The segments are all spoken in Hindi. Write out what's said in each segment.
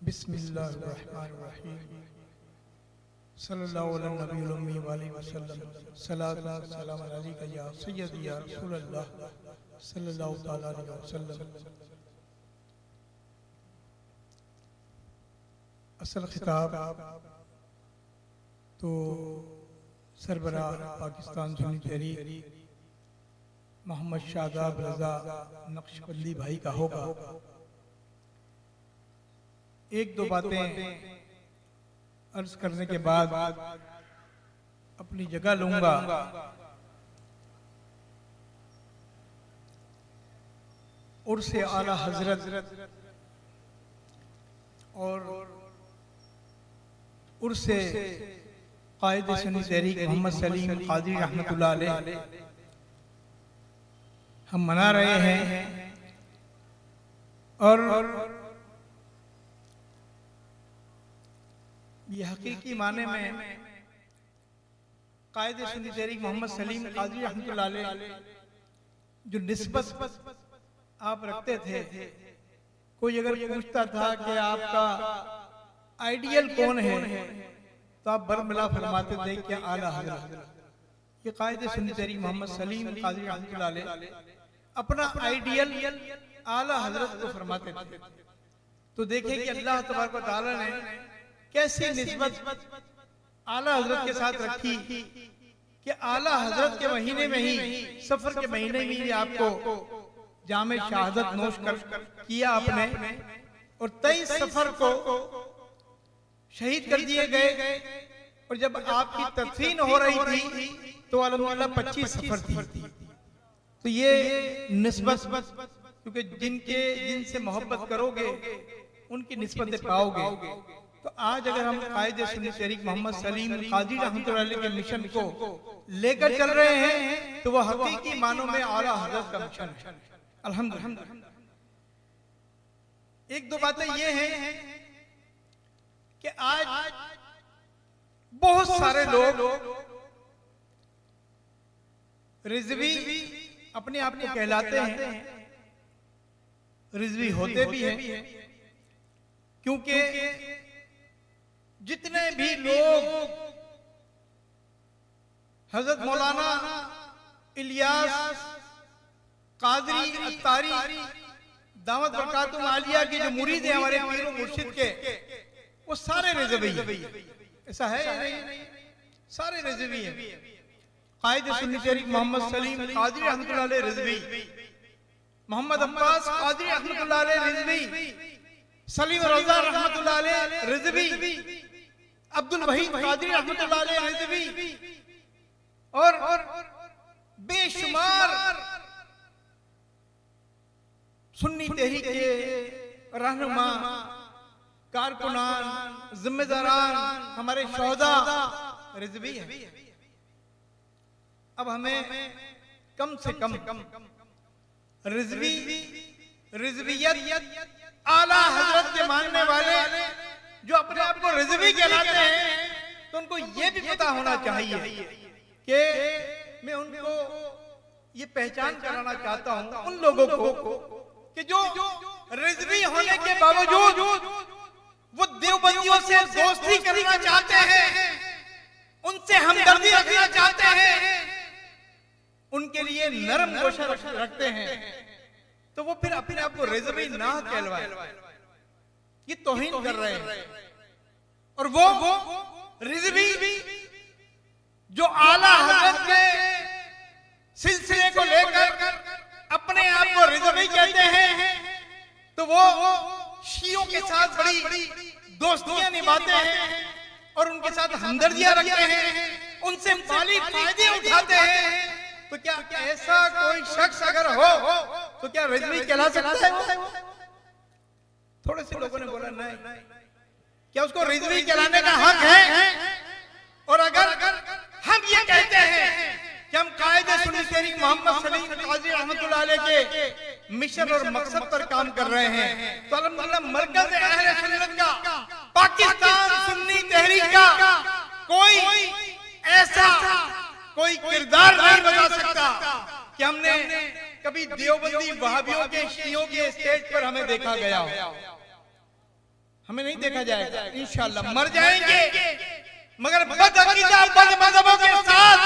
बिस्मिल्लाहिर्रहमानिर्रहीम सल्लल्लाहु अलैहि नबी वसल्लम सलात सलाम अलैका या सय्यदी या रसूलल्लाह सल्लल्लाहु तआला अलैहि वसल्लम। असल खिताब तो सरबराह पाकिस्तान सुन्नी तहरीक मोहम्मद शादाब रज़ा नक्शबंदी भाई का होगा। एक दो बातें अर्ज करने के बाद अपनी जगह लूंगा। उर्से आला हजरत और उर्से कायद सुन्नी तहरीक मोहम्मद सलीम कादरी रहमतुल्लाह अलैह हम मना रहे हैं और ये हकीकी माने में कायद सुन्नी तहरीक मोहम्मद सलीम कादरी रहमतुल्लाह अलैह जो निस्बत आप रखते थे, कोई अगर पूछता था कि आपका आइडियल कौन है तो आप बरमिला फरमाते थे कि आला हजरत। ये कायद सुन्नी तहरीक मोहम्मद सलीम कादरी रहमतुल्लाह अलैह अपना आइडियल आला हजरत को फरमाते थे। तो देखें कि अल्लाह तबारक व तआला ने कैसी निस्बत आला हजरत के साथ रखी कि आला हजरत के महीने में ही, सफर के महीने में ही आपको जामे शहादत नोश किया आपने और 23 सफर को शहीद कर दिए गए। और जब आपकी तदफीन हो रही थी तो अल्हम्दुलिल्लाह 25 सफर थी। तो ये निस्बत, क्योंकि जिनसे मोहब्बत करोगे उनकी निस्बत पाओगे। तो आज अगर हम कायद सुन्नी तहरीक मोहम्मद सलीम कादरी रहमतुल्लाह अलैह के मिशन को लेकर चल रहे हैं तो वह हकीकी मानों में आला हजरत का मिशन है। अल्हम्दुलिल्लाह। एक दो बातें ये हैं कि आज बहुत सारे लोग रिजवी अपने आप को कहलाते हैं, रिजवी होते भी हैं, क्योंकि जितने भी लोग हजरत मौलाना इलियास कादरी अत्तारी दावत बरकातुम आलिया के जो मुरीद हैं हमारे पीर मुर्शिद के, वो सारे रिजवी हैं। ऐसा है या नहीं? सारे रिजवी हैं। कायद सुन्नी तहरीक मोहम्मद सलीम कादरी रहमतुल्लाह अलैह रिजवी, मोहम्मद अब्बास कादरी रहमतुल्लाह अलैह रिजवी, सलीम रज़ा रहमतुल्लाह अलैह रिजवी, अब्दुल वहीद कादरी रहमतुल्लाह अलैह रिजवी और बेशुमार सुन्नी तहरीक के रहनुमा, कारकुनान, जिम्मेदारान, हमारे शोहदा रिजवी हैं। अब हमें कम से कम रिजवियत आला हजरत के मानने वाले जो अपने आप को रिजवी कहलाते हैं तो उनको ये भी पता होना चाहिए कि मैं उनको ये पहचान कराना चाहता हूं उन लोगों को कि जो रिजवी होने के बावजूद वो देवबंदियों से दोस्ती करना चाहते हैं, उनसे हमदर्दी रखना चाहते हैं, उनके लिए नरम गोशा रखते हैं, तो वो फिर अपने आप को रिजवी ना कहलवाए, ये तौहीन कर रहे हैं। और वो रिजवी जो आला हजरत के सिलसिले को लेकर अपने आप को रिजवी कहते हैं, तो वो शियों के साथ बड़ी दोस्तियां निभाते हैं और उनके साथ हमदर्दियां रखते हैं, उनसे माली फायदे उठाते हैं। तो क्या ऐसा कोई शख्स अगर हो तो क्या रिजवी कहला सकता है? थोड़े से लोगों ने बोला नहीं, क्या उसको रिजवी कहलाने का हक है? और अगर हम ये कहते हैं कि हम कायद सुन्नी तहरीक मोहम्मद सलीम कादरी रहमतुल्लाह अलैह के मिशन और मकसद पर काम कर रहे हैं, तो अल्हम्दुलिल्लाह मरकज अहले सुन्नत का, पाकिस्तान सुन्नी तहरीक का कोई ऐसा कोई किरदार नहीं बता सकता कि हमने कभी देवबंदी वहाबियों के शियों के स्टेज पर हमें देखा गया हो। हमें नहीं देखा जाएगा। इंशाअल्लाह मर जाएंगे मगर बदअकीदा बदमज़हबों के साथ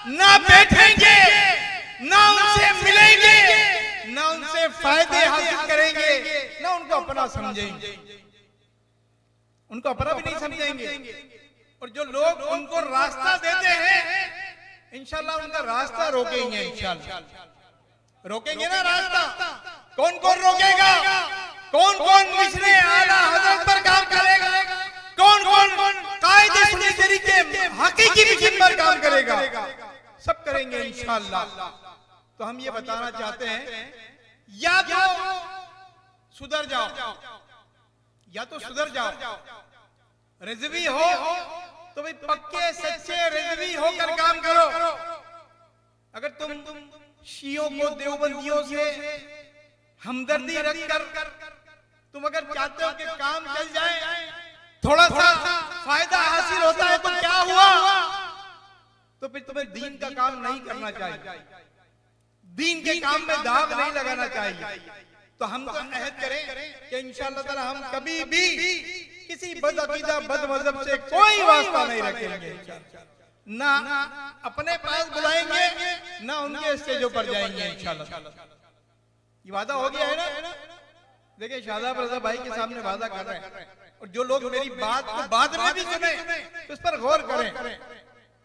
ना बैठेंगे, ना उनसे मिलेंगे, ना उनसे फायदे हासिल करेंगे, ना उनको अपना समझेंगे, उनको अपना भी नहीं समझेंगे। और जो लोग उनको रास्ता देते हैं इंशाअल्लाह उनका रास्ता रोकेंगे। इंशाअल्लाह रोकेंगे ना रास्ता। कौन कौन रोकेगा? कौन कौन मिशरे आला हजरत पर काम करेगा? कौन कौन कायदे सुन्नी तरीके हकीकी मिशन पर काम करेगा? सब करेंगे इंशाअल्लाह। तो हम ये बताना चाहते हैं, या तो सुधर जाओ, या तो सुधर जाओ। रिजवी हो तो भाई पक्के सच्चे रिजवी होकर काम करो। अगर तुम शियों को देवबंदियों से हमदर्दी रखकर तुम अगर चाहते हो कि काम चल जाए, थोड़ा सा फायदा हासिल होता है तो क्या हुआ? तो फिर तुम्हें दीन का काम नहीं करना चाहिए, दीन के काम में दाग नहीं लगाना चाहिए। तो हम तो अहद करें कि इंशाअल्लाह ताला हम कभी भी किसी बदअकीदा बदमज़हब से कोई वास्ता नहीं रखेंगे। ना अपने पास बुलाएंगे, ना उनके स्टेजों पर जाएंगे इंशाअल्लाह। ये वादा हो गया है ना। देखिए शादाब रजा भाई के सामने वादा कर रहे हैं, और जो लोग मेरी बात को बाद में भी सुने तो इस पर गौर करें,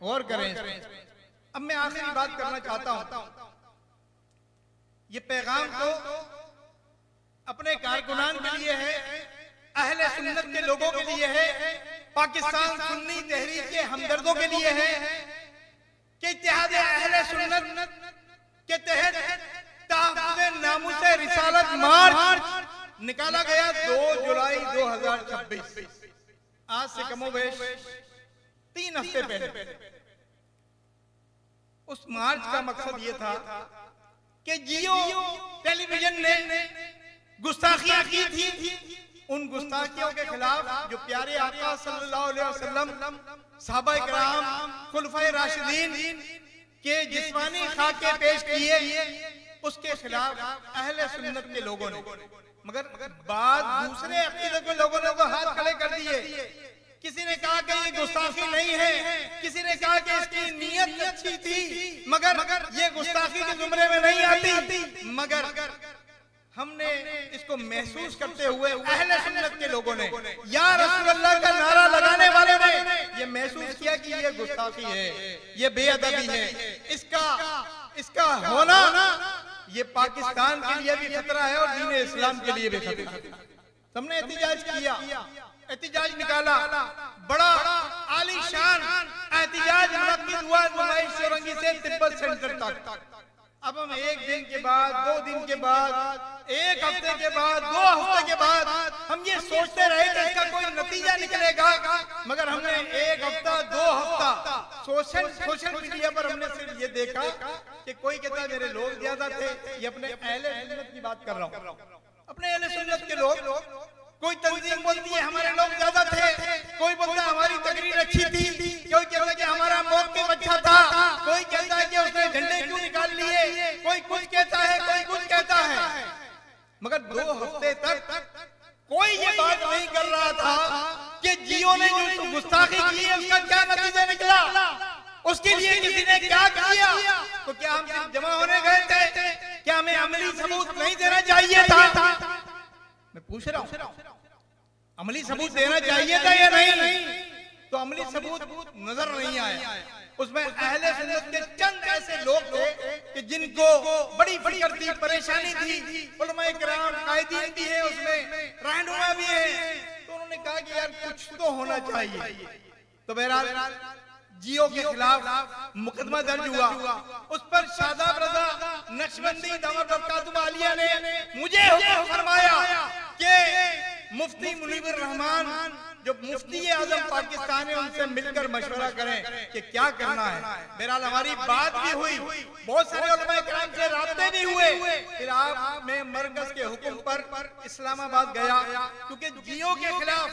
गौर करें। अब मैं आखिरी बात करना चाहता हूं। ये पैगाम तो अपने कारकुनान के लिए है, अहले सुन्नत के लोगों के लिए है, पाकिस्तान सुन्नी तहरीक के हमदर्दों के लिए है कि इत्तेहाद अहले सुन्नत के तहत तहफ़्फ़ुज़ नामूस रिसालत मार्च निकाला गया 2 जुलाई 2026। आज से कमोबेश 3 हफ्ते पहले। उस मार्च का मकसद ये था कि जियो टेलीविजन ने गुस्ताखियां की थी, उन गुस्ताखियों के खिलाफ जो प्यारे आका सल्लल्लाहु अलैहि वसल्लम, सहाबा इकराम, खुलफाए राशिदीन के जिस्मानी खाके पेश किए, उसके खिलाफ अहले सुन्नत के लोगों ने, मगर बाद दूसरे अकीदे के लोगों ने वो हाथ खड़े कर दिए। किसी ने कहा कि ये गुस्ताखी नहीं है, किसी ने कहा कि इसकी नीयत अच्छी थी, मगर ये गुस्ताखी के जुमरे में नहीं आती। मगर हमने इसको महसूस करते हुए अहले सुन्नत के लोगों ने, या रसूलुल्लाह का नारा लगाने वाले ने ये महसूस किया कि ये गुस्ताखी है, ये बेअदबी है, इसका होना ये पाकिस्तान के लिए भी खतरा है और दीन इस्लाम के लिए भी खतरा है। हमने एहतिजाज किया, एहतिजाज निकाला, बड़ा आलीशान एहतिजाज मुनक्किद हुआ नुमाइश चौरंगी से तिब्बत सेंटर तक। अब हम 1 दिन के बाद, 2 दिन के बाद, 1 हफ्ते के बाद, 2 हफ्ते के बाद हम ये सोचते रहे कि इसका कोई नतीजा निकलेगा, मगर हमने 1 हफ्ता 2 हफ्ता सोशल मीडिया पर हमने सिर्फ ये देखा कि कोई कहता है मेरे लोग ज्यादा थे। ये अपने अहले सुन्नत की बात कर रहा हूँ, अपने अहले सुन्नत के लोग। कोई तंजीम बोलती है हमारे लोग ज्यादा थे, कोई बोलता है हमारी तकरीर अच्छी थी, कोई कहता है कि हमारा मौक़िफ़ अच्छा था, कोई कहता है कि उसने झंडे क्यों निकाल लिए, कोई कुछ कहता है, कोई कुछ कहता है। मगर 2 हफ्ते तक कोई ये बात नहीं कर रहा था कि जियो ने जो गुस्ताखी की है उसका क्या नतीजा निकला, उसके लिए किसी ने क्या किया। तो क्या हम सिर्फ जमा होने गए थे? क्या हमें अमली सबूत नहीं देना चाहिए था? मैं पूछ रहा हूँ, अमली सबूत देना चाहिए था या नहीं? तो अमली सबूत नजर नहीं आया। उसमें अहले सुन्नत के चंद ऐसे लोग थे कि जिनको बड़ी फिक्र थी, परेशानी थी, उलमाए किराम कायदीन भी है, उसमें रहनुमा भी है। तो उन्होंने कहा कि यार कुछ तो होना चाहिए। तो बहरहाल जियो के खिलाफ मुकदमा दर्ज हुआ, उस पर शादाब रजा नक्शबंदी दामद बरकातुहू आलिया ने मुझे हुक्म फरमाया कि मुफ्ती मुनीबुर रहमान जो मुफ्ती आजम पाकिस्तान है उनसे मिलकर मशवरा करें कि क्या करना है। बहरहाल हमारी बात भी हुई, बहुत सारे उलमाए किराम से राब्ते भी हुए। फिर आप मैं मरकज के हुक्म पर इस्लामाबाद गया, क्योंकि जियो के खिलाफ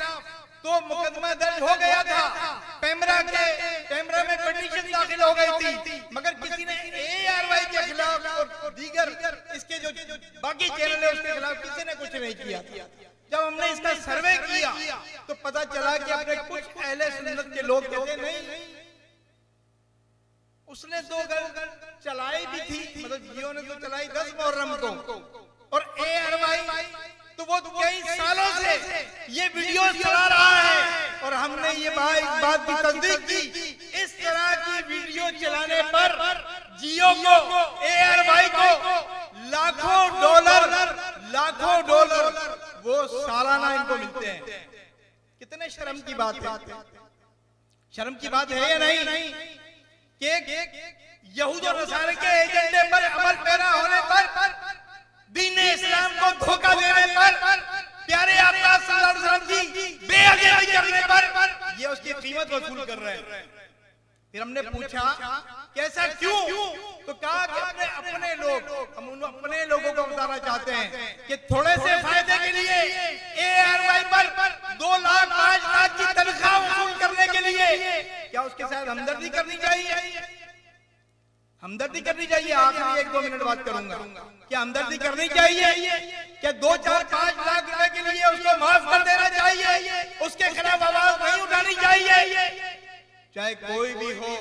तो मुकदमा दर्ज हो गया था, पेमरा में पिटीशन दाखिल हो गई थी, मगर किसी ने ARY के खिलाफ और दीगर इसके जो बाकी चैनल है उसके खिलाफ किसी ने कुछ नहीं किया। जब हमने इसका सर्वे किया तो पता चला कि अपने कुछ अहले सुन्नत के लोग कहते नहीं, उसने 2 घर चलाई भी थी, मतलब जियो ने तो चलाई 10 मुहर्रम को, और ARY तो वो कई सालों से ये वीडियो चला रहा है, और हमने ये बात की तस्दीक की। इस तरह की वीडियो चलाने पर जियो को, ARY को लाखों डॉलर वो सालाना इनको मिलते हैं। कितने शर्म की बात है, शर्म की बात है या नहीं कि यहूद और नसारे के एजेंडे पर अमल पैरा होने पर, दीन इस्लाम को धोखा देने पर, प्यारे आका सल्लल्लाहु अलैहि वसल्लम की बेअदबी करने पर ये उसकी कीमत वसूल कर रहे हैं। फिर हमने पूछा कैसा क्यों, तो कहा कि अपने लोग, हम उन अपने लोगों को बताना चाहते हैं कि थोड़े से फायदे के लिए ARY पर 2 लाख 5 लाख की तनख्वाह वसूल करने के लिए क्या उसके साथ हमदर्दी करनी चाहिए? हमदर्दी करनी चाहिए। आखिरी 1-2 मिनट बात करूंगा। क्या हमदर्दी करनी चाहिए? क्या 2, 4, 5 लाख रुपए के लिए उसको माफ कर देना चाहिए? उसके खिलाफ आवाज नहीं उठानी चाहिए? चाहे कोई भी हो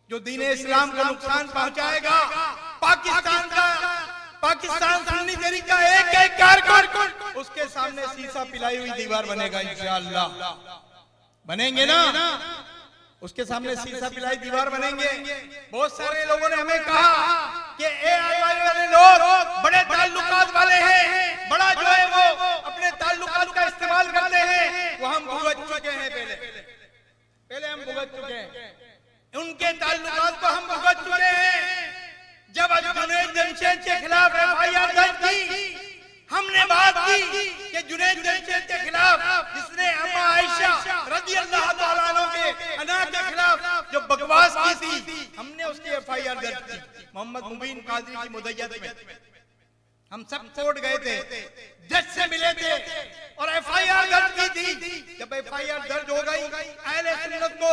जो दीन इस्लाम को नुकसान पहुंचाएगा, पाकिस्तान सुन्नी तहरीक का एक कारकुन उसके सामने शीशा पिलाई हुई दीवार बनेगा इंशाअल्लाह। बनेंगे ना? उसके सामने शीशा पिलाई दीवार बनेंगे। बहुत सारे लोगों ने हमें कहा कि ARY वाले लोग बड़े ताल्लुकात वाले हैं, बड़ा जो है वो अपने ताल्लुकात का इस्तेमाल करते हैं। वो हम भुगत चुके हैं, पहले हम भुगत चुके हैं, उनके ताल्लुकात को हम भुगत चुके हैं। जब जुनैद जमशेद के खिलाफ FIR दर्ज की, हमने बात की कि जुनैद जमशेद के खिलाफ, जिसने अम्मा आयशा रज़ियल्लाहु ताला अन्हा के अना के खिलाफ जो बकवास की थी, हमने उसकी FIR दर्ज की मोहम्मद मुबीन कादरी की मुदय्यत में। हम सब कोर्ट गए थे, जज से मिले थे और FIR दर्ज की थी। जब FIR दर्ज हो गई, अहले सुन्नत को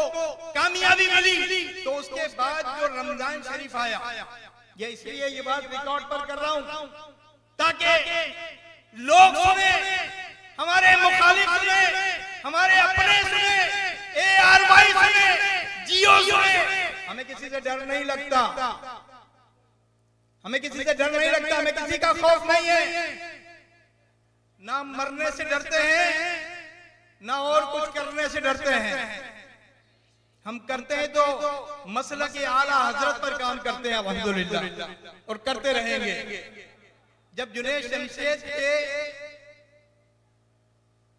कामयाबी मिली, तो उसके बाद जो रमजान शरीफ आया, ये इसलिए ये बात रिकॉर्ड पर कर रहा हूं ताकि लोग सुने, हमारे मुखालिफ सुने, हमारे अपने सुने, ARY सुने, जियो सुने। हमें किसी से डर नहीं लगता, हमें किसी से डर नहीं लगता, हमें किसी का खौफ नहीं है। ना मरने से डरते हैं, ना और कुछ करने से डरते हैं। हम करते हैं तो मसलक आला हजरत पर काम करते हैं अल्हम्दुलिल्लाह, और करते रहेंगे। जब जुनैद जमशेद के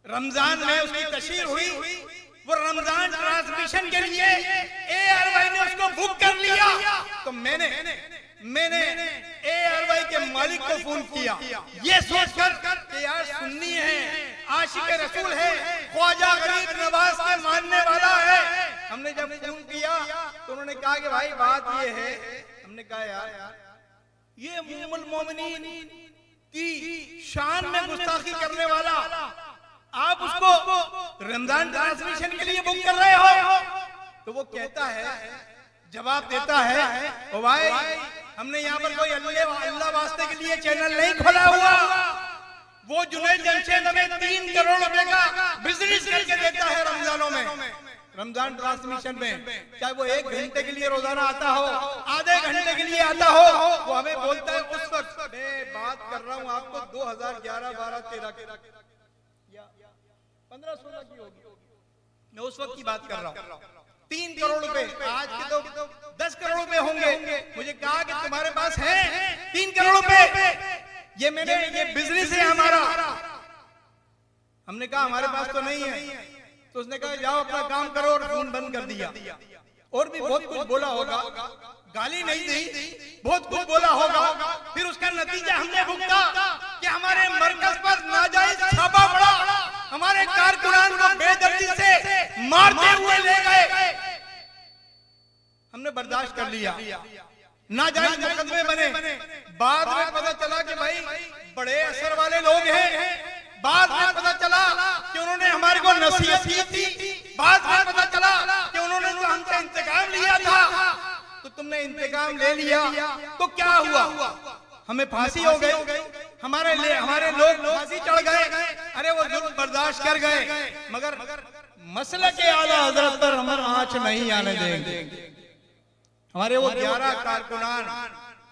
रमजान में उसकी तशहीर हुई, वो रमजान ट्रांसमिशन के लिए ARY ने उसको बुक कर लिया, तो मैंने ARY के मालिक को फोन किया, ये सोचकर कि यार सुन्नी है, आशिक रसूल है, ख्वाजा गरीब नवाज के मानने वाला है। हमने जब फोन किया तो उन्होंने कहा कि भाई बात ये है। हमने कहा यार ये उम्मुल मोमिनीन की शान में गुस्ताखी करने वाला, आप उसको रमजान ट्रांसमिशन के लिए बुक कर रहे हो? तो वो कहता है, जवाब देता है, ओ भाई हमने यहाँ पर कोई अल्लाह वास्ते के लिए चैनल नहीं खोला हुआ। वो जुनैद जमशेद हमें 3 करोड़ रुपए का बिजनेस करके देता है रमजानों में, रमजान ट्रांसमिशन में। चाहे वो 1 घंटे के लिए रोजाना आता हो, आधे घंटे के लिए आता हो, वो हमें बोलता है। उस वक्त मैं बात कर रहा हूँ आपको 2011, 12, 13 या 15, 16 की होगी, मैं उस वक्त की बात कर रहा हूँ। 3 करोड़ रुपए, आज के तो 10 करोड़ रुपए होंगे। मुझे कहा कि तुम्हारे पास है 3 करोड़ रुपए, ये बिजनेस है हमारा। हमने कहा हमारे पास तो नहीं है। तो उसने कहा जाओ अपना काम करो, और फोन बंद कर दिया। और भी बहुत कुछ बोला होगा, गाली नहीं दी, बहुत कुछ बोला होगा। फिर उसका नतीजा हमने भुगता कि हमारे मरकज पर नाजायज छापा पड़ा, हमारे कारकुनान को बेदर्दी से मारते हुए ले गए। हमने बर्दाश्त कर लिया, नाजायज मुकदमे बने। बाद में पता चला कि भाई बड़े असर वाले लोग हैं। बाद में पता चला कि उन्होंने हमारे को नसीहत की थी। बाद में पता चला कि उन्होंने तो हमसे इंतकाम लिया था। तो तुमने इंतकाम ले लिया तो क्या हुआ? हमें फांसी हो गई, हमारे लोग फांसी चढ़ गए। अरे वो जुल्म बर्दाश्त कर गए, मगर मसले के आला हजरत पर हम आंच नहीं आने देंगे। हमारे वो 11 कारकुनान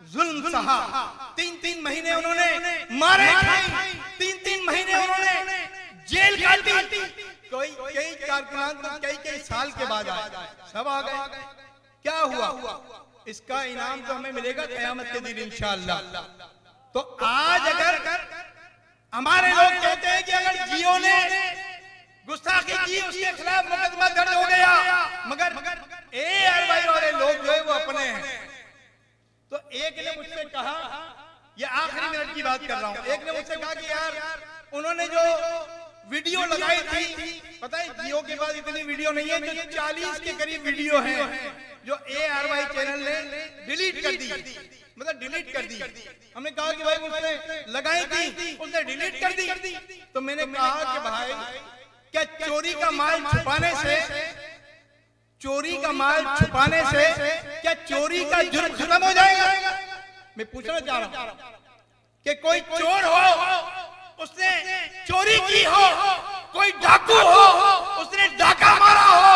जुल्म सहा, 3-3 महीने उन्होंने मारे खाए, 3-3 महीने उन्होंने जेल काटी। कई कारकुनान तो कई साल के बाद आए, सब आ गए। क्या हुआ? इसका इनाम तो हमें मिलेगा क़यामत के दिन इंशाअल्लाह। तो आज अगर हमारे लोग कहते हैं कि अगर जियो ने गुस्ताखी की, उसके खिलाफ मुकदमा दर्ज हो गया, मगर ARY वाले लोग जो है वो अपने हैं। तो एक ने मुझसे कहा, ये आखिरी मिनट की बात कर रहा हूं, एक ने मुझसे कहा कि यार उन्होंने जो वीडियो लगाई थी, पता है जियो के पास इतनी वीडियो नहीं है, जो 40 के करीब वीडियो है जो ARY चैनल ने डिलीट कर दी, मतलब डिलीट कर दी। हमने कहा कि भाई उसने लगाई थी, उसने डिलीट कर दी। तो मैंने कहा कि भाई क्या चोरी का माल छुपाने से क्या चोरी का जुर्म खत्म हो जाएगा? मैं पूछना चाह रहा हूं कि कोई चोर हो, उसने चोरी की हो, कोई डाकू हो, उसने डाका मारा हो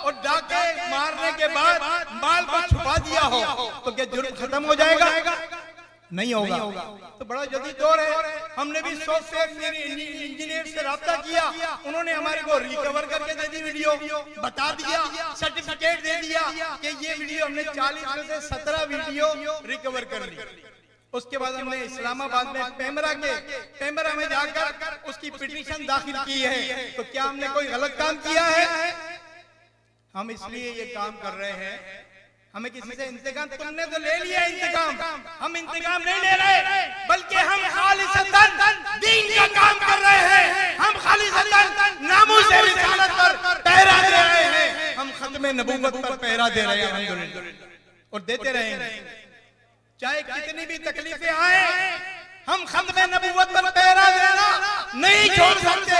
और डाके मारने के बाद माल को छुपा दिया हो, तो क्या जुर्म खत्म हो जाएगा? नहीं होगा। तो बड़ा जल्दी दौर है। हमने भी सॉफ्टवेयर इंजीनियर से राब्ता किया, उन्होंने हमारे को रिकवर करके दे दी वीडियो, बता दिया, सर्टिफिकेट दे दिया कि ये वीडियो हमने 40 में से 17 वीडियो रिकवर कर ली। उसके बाद हमने इस्लामाबाद में पेमरा में जाकर उसकी पिटीशन दाखिल की है। तो क्या हमने कोई गलत काम किया है? हम इसलिए ये काम कर रहे हैं, हमें किसी से इंतकाम, तुमने तो ले लिया इंतकाम, हम इंतकाम नहीं ले रहे, बल्कि हम खालिसतन दीन का काम कर रहे हैं। हम खालिसतन नामूस रिसालत पर पहरा दे रहे हैं, हम खत्मे नबूवत पर पहरा दे रहे हैं अल्हम्दुलिल्लाह, और देते रहेंगे चाहे कितनी भी तकलीफें आए। हम खत्मे नबूवत पर पहरा देना नहीं छोड़ सकते।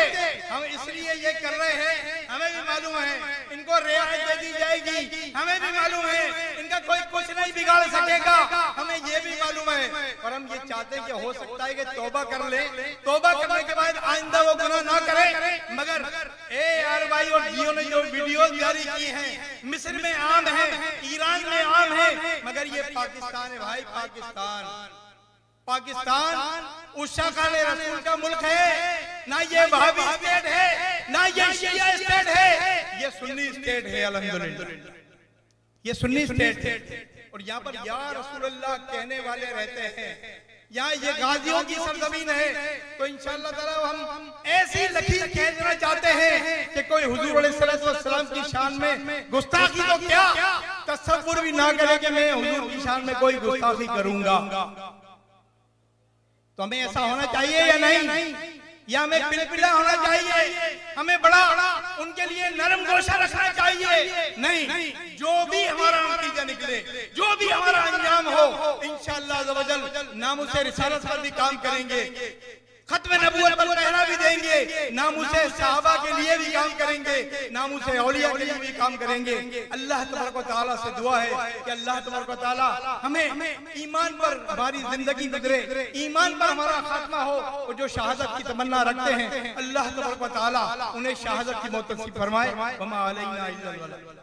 हम इसलिए ये कर रहे हैं, हमें भी मालूम है इनको रियायत दे दी जाएगी, हमें भी मालूम है इनका कोई कुछ नहीं बिगाड़ सकेगा, हमें ये भी मालूम है। पर हम ये चाहते हैं कि हो सकता है कि तौबा कर ले, तौबा करने के बाद आइंदा वो गुनाह ना करे। मगर ARY और जियो ने जो वीडियो जारी की हैं, मिस्र में आम है, ईरान में आम है, मगर ये पाकिस्तान है भाई, पाकिस्तान उस खाने रसूल का मुल्क है, ना ये वहाबी स्टेट है, ना ये शिया स्टेट है, ये सुन्नी स्टेट है अल्हम्दुलिल्लाह, ये सुन्नी स्टेट है। और यहाँ पर या रसूलुल्लाह कहने वाले रहते हैं, यहाँ ये गाजियों की सरजमीन है। तो इंशाअल्लाह ताला हम ऐसी लकीर खींचना चाहते हैं कि कोई हुजूर अलैहिस्सलातु वस्सलाम की शान में गुस्ताखी तो क्या तसव्वुर भी ना करे कि मैं हुजूर की शान में कोई गुस्ताखी करूंगा। तो हमें ऐसा होना चाहिए या नहीं? या हमें पिलपिला होना चाहिए? हमें बड़ा उनके लिए नरम गोशा रखना चाहिए? नहीं, जो भी हमारा नतीजा निकले, जो भी हमारा अंजाम हो, इंशाअल्लाह अज़्ज़ व जल नामूसे रिसालत पर भी काम करेंगे, खत्म नबूवत पर पहरा भी देंगे, नामूसे सहाबा के लिए भी काम करेंगे, नामूसे औलिया के लिए भी काम करेंगे। अल्लाह तबारक व तआला से दुआ है कि अल्लाह तबारक व तआला हमें ईमान पर हमारी जिंदगी गुजरे, ईमान पर हमारा खात्मा हो, और जो शहादत की तमन्ना रखते हैं अल्लाह तबारक व तआला उन्हें शहादत की मौत नसीब फरमाए। वमा अलैना इल्लल बलाग।